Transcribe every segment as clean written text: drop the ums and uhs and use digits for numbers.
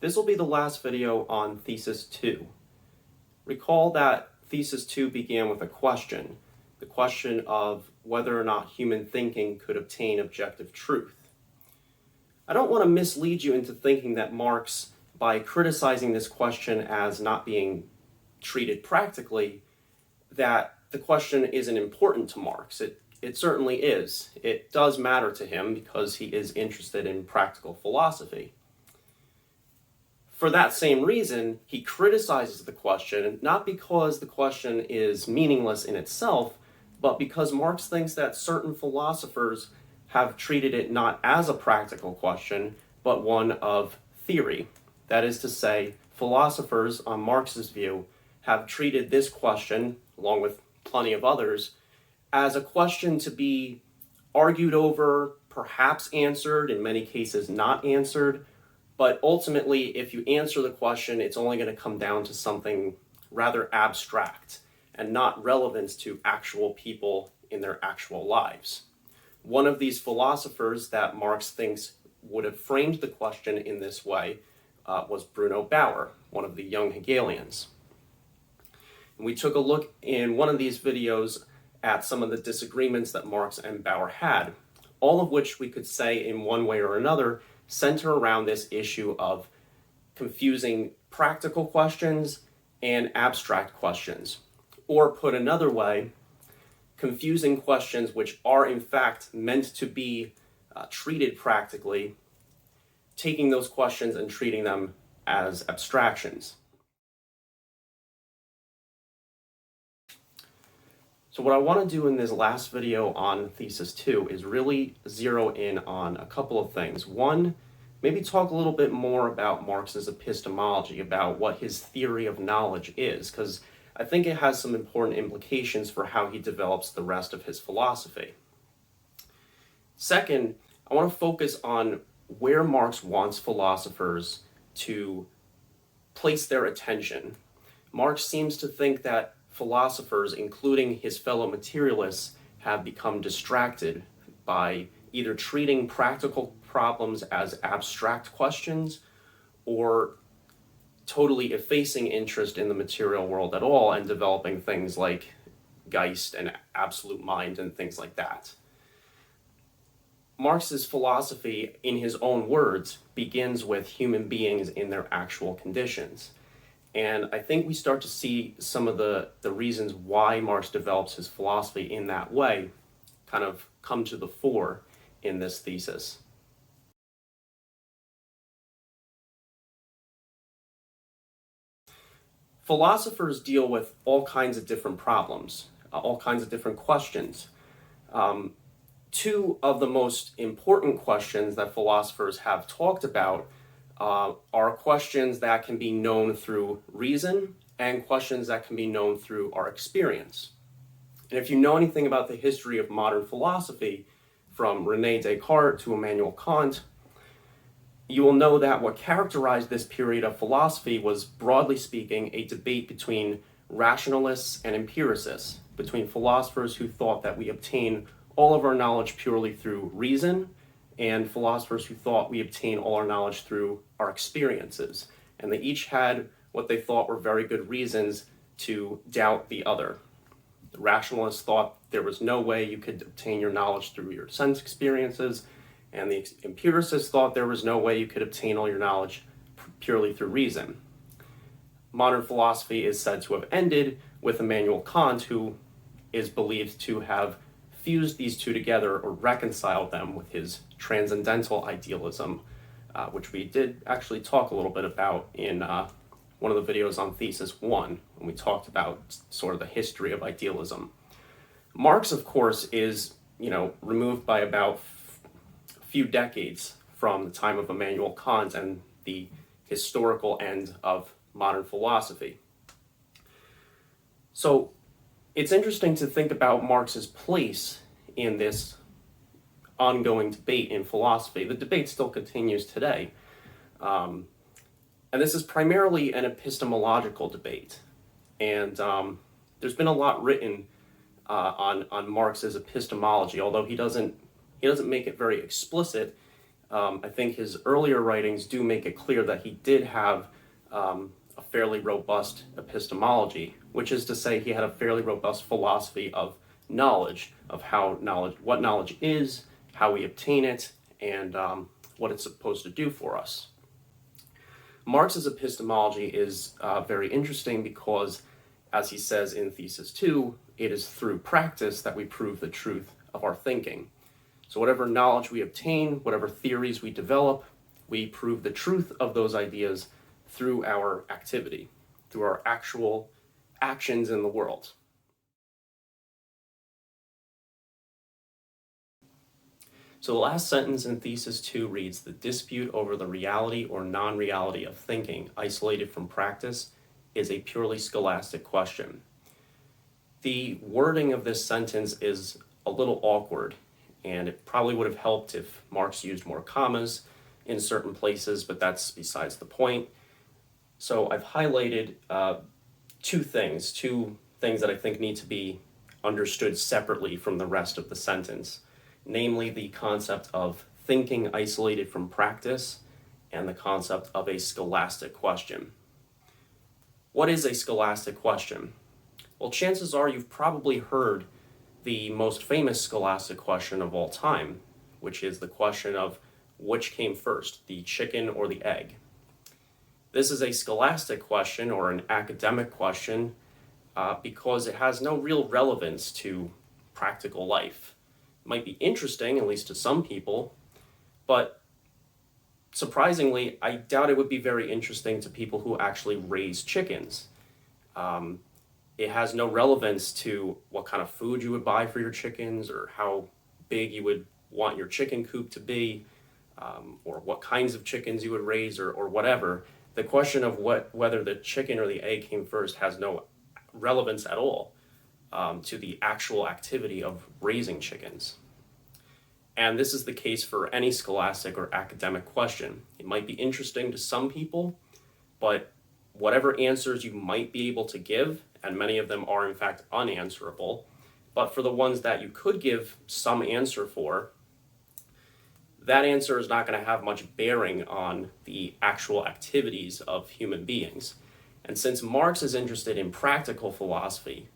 This will be the last video on Thesis 2. Recall that Thesis 2 began with a question, the question of whether or not human thinking could obtain objective truth. I don't want to mislead you into thinking that Marx, by criticizing this question as not being treated practically, that the question isn't important to Marx. It certainly is. It does matter to him because he is interested in practical philosophy. For that same reason, he criticizes the question, not because the question is meaningless in itself, but because Marx thinks that certain philosophers have treated it not as a practical question, but one of theory. That is to say, philosophers, on Marx's view, have treated this question, along with plenty of others, as a question to be argued over, perhaps answered, in many cases not answered, but ultimately, if you answer the question, it's only going to come down to something rather abstract and not relevant to actual people in their actual lives. One of these philosophers that Marx thinks would have framed the question in this way was Bruno Bauer, one of the young Hegelians. And we took a look in one of these videos at some of the disagreements that Marx and Bauer had, all of which we could say in one way or another center around this issue of confusing practical questions and abstract questions. Or put another way, confusing questions which are in fact meant to be treated practically, taking those questions and treating them as abstractions. So what I want to do in this last video on Thesis 2 is really zero in on a couple of things. One, maybe talk a little bit more about Marx's epistemology, about what his theory of knowledge is, because I think it has some important implications for how he develops the rest of his philosophy. Second, I want to focus on where Marx wants philosophers to place their attention. Marx seems to think that philosophers, including his fellow materialists, have become distracted by either treating practical problems as abstract questions or totally effacing interest in the material world at all and developing things like Geist and absolute mind and things like that. Marx's philosophy, in his own words, begins with human beings in their actual conditions. And I think we start to see some of the reasons why Marx develops his philosophy in that way kind of come to the fore in this thesis. Philosophers deal with all kinds of different problems, all kinds of different questions. Two of the most important questions that philosophers have talked about are questions that can be known through reason and questions that can be known through our experience. And if you know anything about the history of modern philosophy, from René Descartes to Immanuel Kant, you will know that what characterized this period of philosophy was, broadly speaking, a debate between rationalists and empiricists, between philosophers who thought that we obtain all of our knowledge purely through reason, and philosophers who thought we obtain all our knowledge through our experiences. And they each had what they thought were very good reasons to doubt the other. The rationalists thought there was no way you could obtain your knowledge through your sense experiences, and the empiricists thought there was no way you could obtain all your knowledge purely through reason. Modern philosophy is said to have ended with Immanuel Kant, who is believed to have fused these two together or reconciled them with his transcendental idealism, which we did actually talk a little bit about in one of the videos on Thesis 1, when we talked about sort of the history of idealism. Marx, of course, is removed by about a few decades from the time of Immanuel Kant and the historical end of modern philosophy. So it's interesting to think about Marx's place in this ongoing debate in philosophy. The debate still continues today. And this is primarily an epistemological debate. And there's been a lot written on Marx's epistemology, although he doesn't make it very explicit. I think his earlier writings do make it clear that he did have a fairly robust epistemology, which is to say he had a fairly robust philosophy of knowledge, of what knowledge is, how we obtain it, and what it's supposed to do for us. Marx's epistemology is very interesting because, as he says in Thesis II, it is through practice that we prove the truth of our thinking. So whatever knowledge we obtain, whatever theories we develop, we prove the truth of those ideas through our activity, through our actual actions in the world. So the last sentence in Thesis 2 reads, "The dispute over the reality or non-reality of thinking, isolated from practice, is a purely scholastic question." The wording of this sentence is a little awkward, and it probably would have helped if Marx used more commas in certain places, but that's besides the point. So I've highlighted two things that I think need to be understood separately from the rest of the sentence, namely the concept of thinking isolated from practice and the concept of a scholastic question. What is a scholastic question? Well, chances are you've probably heard the most famous scholastic question of all time, which is the question of which came first, the chicken or the egg. This is a scholastic question or an academic question because it has no real relevance to practical life. It might be interesting, at least to some people, but surprisingly, I doubt it would be very interesting to people who actually raise chickens. It has no relevance to what kind of food you would buy for your chickens or how big you would want your chicken coop to be, or what kinds of chickens you would raise or whatever. The question of whether the chicken or the egg came first has no relevance at all to the actual activity of raising chickens. And this is the case for any scholastic or academic question. It might be interesting to some people, but whatever answers you might be able to give, and many of them are in fact unanswerable, but for the ones that you could give some answer for, that answer is not going to have much bearing on the actual activities of human beings. And since Marx is interested in practical philosophy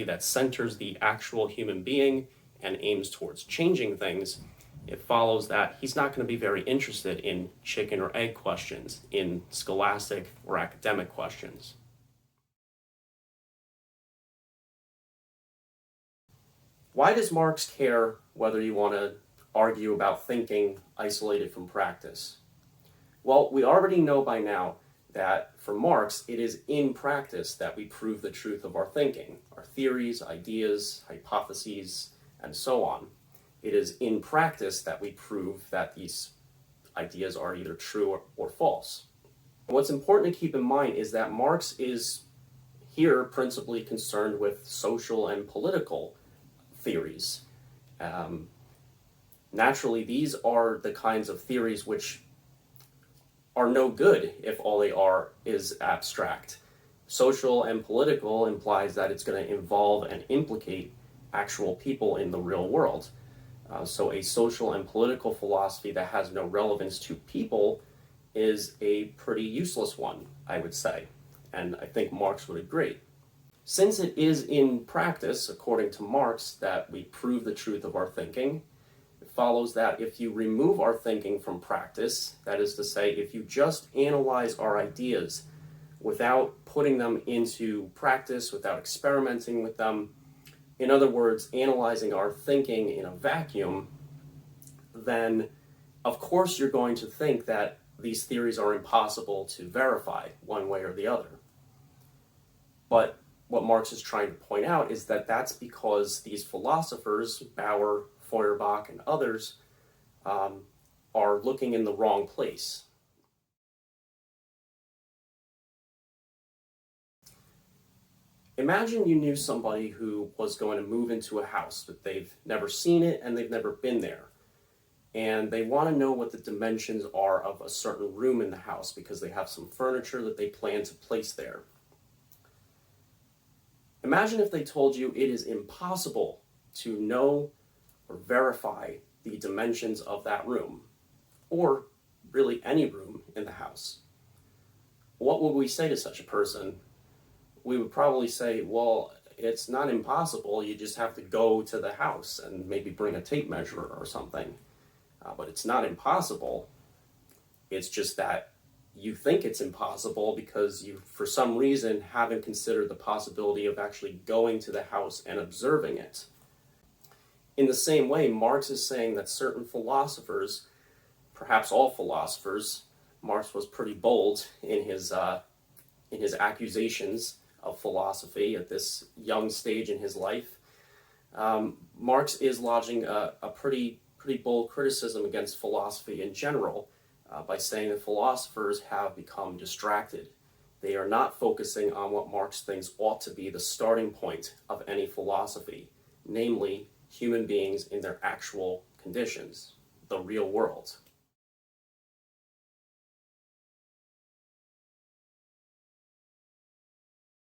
that centers the actual human being and aims towards changing things, it follows that he's not going to be very interested in chicken or egg questions, in scholastic or academic questions. Why does Marx care whether you want to argue about thinking isolated from practice? Well, we already know by now that for Marx, it is in practice that we prove the truth of our thinking, our theories, ideas, hypotheses, and so on. It is in practice that we prove that these ideas are either true or false. What's important to keep in mind is that Marx is here principally concerned with social and political theories. Naturally, these are the kinds of theories which are no good if all they are is abstract. Social and political implies that it's going to involve and implicate actual people in the real world. So a social and political philosophy that has no relevance to people is a pretty useless one, I would say. And I think Marx would agree. Since it is in practice, according to Marx, that we prove the truth of our thinking, it follows that if you remove our thinking from practice, that is to say, if you just analyze our ideas without putting them into practice, without experimenting with them, in other words, analyzing our thinking in a vacuum, then of course you're going to think that these theories are impossible to verify one way or the other. But what Marx is trying to point out is that that's because these philosophers, Bauer, Feuerbach, and others, are looking in the wrong place. Imagine you knew somebody who was going to move into a house, but they've never seen it and they've never been there. And they want to know what the dimensions are of a certain room in the house because they have some furniture that they plan to place there. Imagine if they told you it is impossible to know or verify the dimensions of that room. or really any room in the house. What would we say to such a person? We would probably say, well, it's not impossible, you just have to go to the house and maybe bring a tape measure or something. But it's not impossible. It's just that you think it's impossible because you, for some reason, haven't considered the possibility of actually going to the house and observing it. In the same way, Marx is saying that certain philosophers, perhaps all philosophers, Marx was pretty bold in his accusations of philosophy at this young stage in his life. Marx is lodging a pretty bold criticism against philosophy in general by saying that philosophers have become distracted. They are not focusing on what Marx thinks ought to be the starting point of any philosophy, namely human beings in their actual conditions, the real world.